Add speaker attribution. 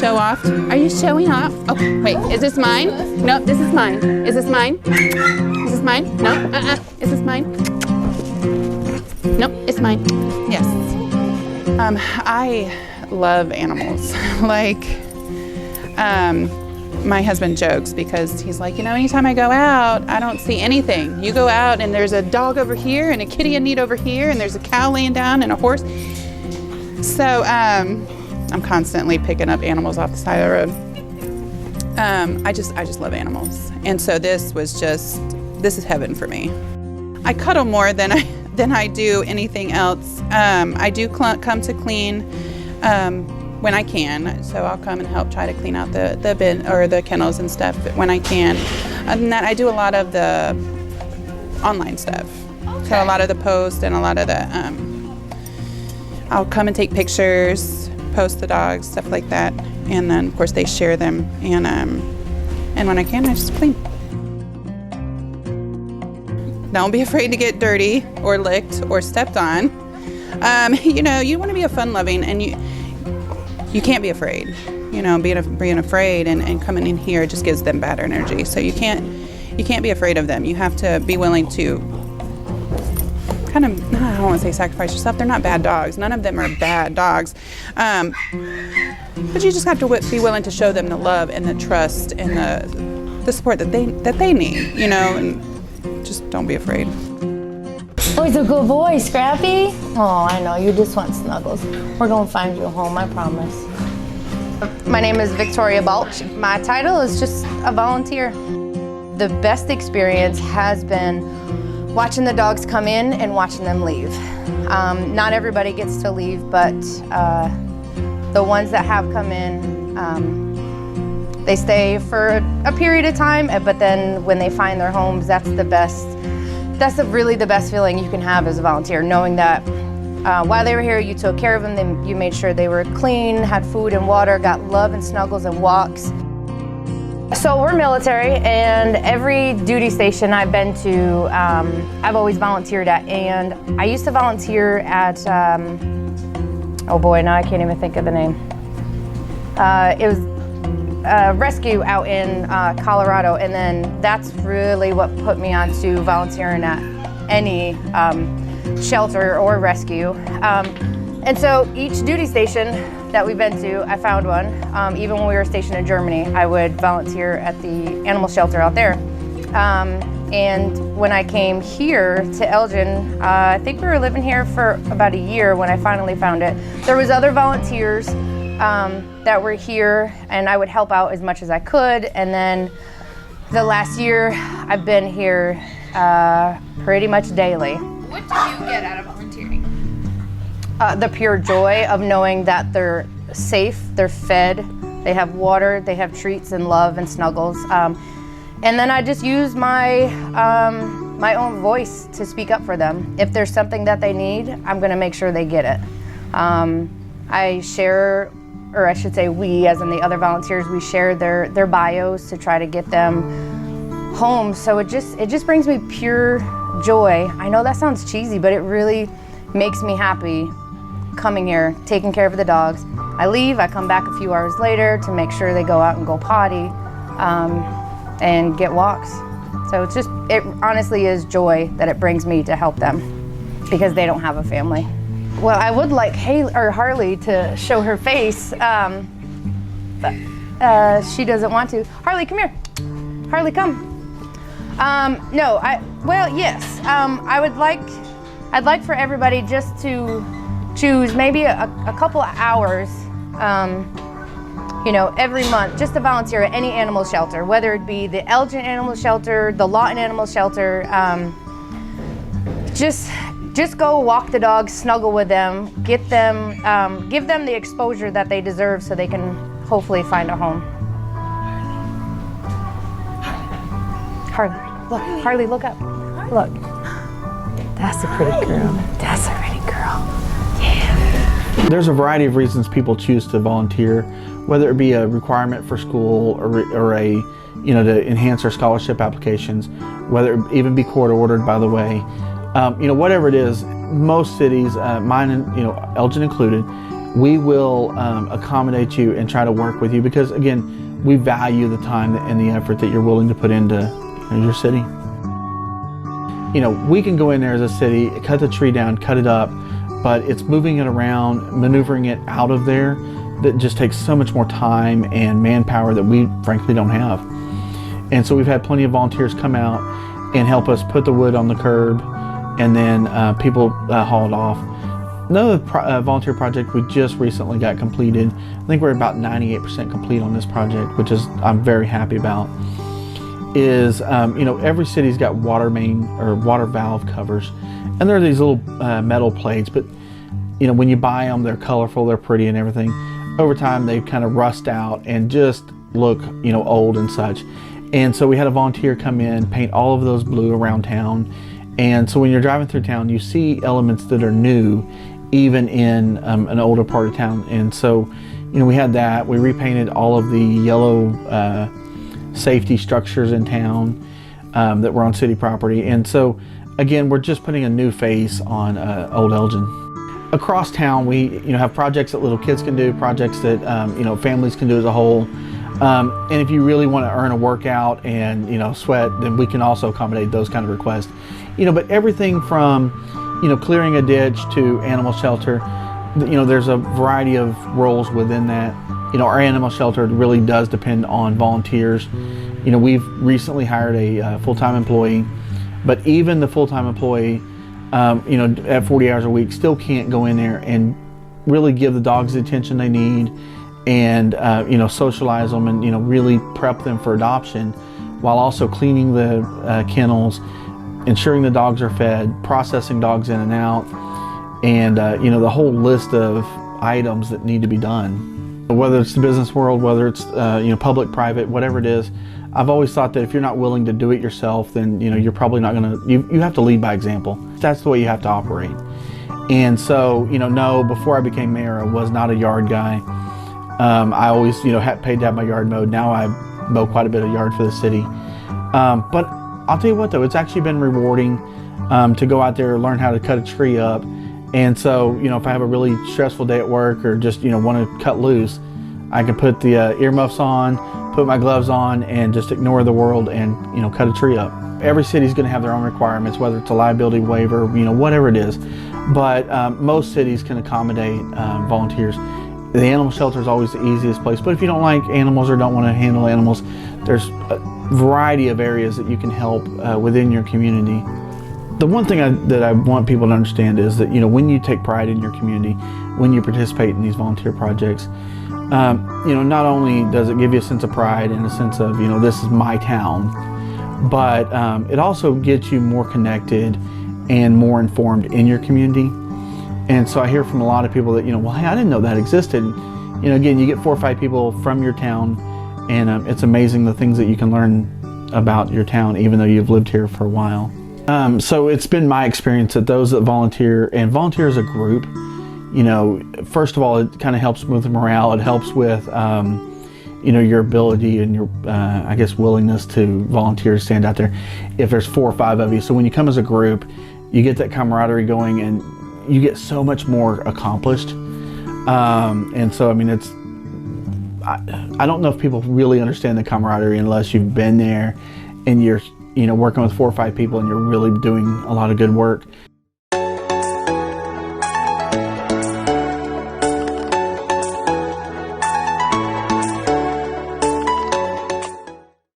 Speaker 1: show off? Are you showing off? Oh, wait, is this mine? No, this is mine. Is this mine? Is this mine? No, Is this mine? Nope, it's mine. Yes. I love animals. Like, my husband jokes because he's like, you know, anytime I go out, I don't see anything. You go out and there's a dog over here and a kitty in need over here and there's a cow laying down and a horse. So I'm constantly picking up animals off the side of the road. I just love animals. And so this is heaven for me. I cuddle more than I do anything else. I do come to clean when I can. So I'll come and help try to clean out the bin or the kennels and stuff when I can. Other than that, I do a lot of the online stuff. Okay. So a lot of the posts and a lot of the, I'll come and take pictures, post the dogs, stuff like that. And then of course they share them. And when I can, I just clean. Don't be afraid to get dirty or licked or stepped on. You know, you want to be a fun-loving, and you can't be afraid. You know, being afraid and coming in here just gives them bad energy. So you can't be afraid of them. You have to be willing to kind of, I don't want to say sacrifice yourself. They're not bad dogs. None of them are bad dogs. But you just have to be willing to show them the love and the trust and the support that they need. You know, and just don't be afraid.
Speaker 2: Oh, he's a good boy, Scrappy. Oh, I know, you just want snuggles. We're gonna find you a home, I promise.
Speaker 3: My name is Victoria Balch. My title is just a volunteer. The best experience has been watching the dogs come in and watching them leave. Not everybody gets to leave, but the ones that have come in, they stay for a period of time, but then when they find their homes, that's really the best feeling you can have as a volunteer, knowing that while they were here, you took care of them, you made sure they were clean, had food and water, got love and snuggles and walks. So we're military, and every duty station I've been to, I've always volunteered at, and I used to volunteer at, oh boy, now I can't even think of the name. It was rescue out in Colorado, and then that's really what put me on to volunteering at any shelter or rescue. And so each duty station that we've been to, I found one. Even when we were stationed in Germany, I would volunteer at the animal shelter out there. And when I came here to Elgin, I think we were living here for about a year when I finally found it. There was other volunteers that were here, and I would help out as much as I could. And then the last year, I've been here pretty much daily.
Speaker 4: What do you get out of volunteering?
Speaker 3: The pure joy of knowing that they're safe, they're fed, they have water, they have treats and love and snuggles. And then I just use my my own voice to speak up for them. If there's something that they need, I'm gonna make sure they get it. I share, or I should say we, as in the other volunteers, we share their bios to try to get them home. So it just brings me pure joy. I know that sounds cheesy, but it really makes me happy coming here, taking care of the dogs. I leave, I come back a few hours later to make sure they go out and go potty and get walks. So it honestly is joy that it brings me to help them because they don't have a family. Well, I would like Harley to show her face, but she doesn't want to. Harley, come here. Harley, come. No, yes. I'd like for everybody just to choose maybe a couple of hours, every month, just to volunteer at any animal shelter, whether it be the Elgin Animal Shelter, the Lawton Animal Shelter. Just go walk the dogs, snuggle with them, give them the exposure that they deserve so they can hopefully find a home. Harley, look up. Look. That's a pretty girl. That's a pretty girl. Yeah.
Speaker 5: There's a variety of reasons people choose to volunteer, whether it be a requirement for school or to enhance their scholarship applications, whether it even be court ordered, by the way. Whatever it is, most cities, mine and Elgin included, we will accommodate you and try to work with you, because again, we value the time and the effort that you're willing to put into your city. You know, we can go in there as a city, cut the tree down, cut it up, but it's moving it around, maneuvering it out of there that just takes so much more time and manpower that we frankly don't have. And so we've had plenty of volunteers come out and help us put the wood on the curb, and then people haul it off. Another volunteer project we just recently got completed. I think we're about 98% complete on this project, which is I'm very happy about. Is you know, every city's got water main or water valve covers, and there are these little metal plates, but you know, when you buy them, they're colorful, they're pretty and everything. Over time, they kind of rust out and just look, you know, old and such. And so we had a volunteer come in, paint all of those blue around town. And so when you're driving through town, you see elements that are new, even in an older part of town. And so, you know, we had that. We repainted all of the yellow safety structures in town that were on city property. And so, again, we're just putting a new face on Old Elgin. Across town, we have projects that little kids can do, projects that families can do as a whole. And if you really want to earn a workout and sweat, then we can also accommodate those kind of requests. But everything from clearing a ditch to animal shelter, there's a variety of roles within that. Our animal shelter really does depend on volunteers. We've recently hired a full-time employee, but even the full-time employee, at 40 hours a week, still can't go in there and really give the dogs the attention they need and socialize them and really prep them for adoption, while also cleaning the kennels, ensuring the dogs are fed, processing dogs in and out, and the whole list of items that need to be done. Whether it's the business world, whether it's public, private, whatever it is, I've always thought that if you're not willing to do it yourself, then you're probably not going to. You have to lead by example. That's the way you have to operate. And so no, before I became mayor, I was not a yard guy. I always paid to have my yard mowed. Now I mow quite a bit of yard for the city. But I'll tell you what, though, it's actually been rewarding to go out there and learn how to cut a tree up. And so if I have a really stressful day at work or just want to cut loose, I can put the earmuffs on, put my gloves on, and just ignore the world and cut a tree up. Every city's going to have their own requirements, whether it's a liability waiver, whatever it is. But most cities can accommodate volunteers. The animal shelter is always the easiest place. But if you don't like animals or don't want to handle animals, there's a variety of areas that you can help within your community. The one thing that I want people to understand is that when you take pride in your community, when you participate in these volunteer projects, not only does it give you a sense of pride and a sense of this is my town, but it also gets you more connected and more informed in your community. And so I hear from a lot of people that well, hey, I didn't know that existed. Again, you get 4 or 5 people from your town, and it's amazing the things that you can learn about your town, even though you've lived here for a while. So it's been my experience that those that volunteer, and volunteer as a group, first of all, it kind of helps with morale. It helps with, your ability and your, willingness to volunteer, to stand out there. If there's 4 or 5 of you, so when you come as a group, you get that camaraderie going, and you get so much more accomplished. And so, I don't know if people really understand the camaraderie unless you've been there and you're working with 4 or 5 people and you're really doing a lot of good work.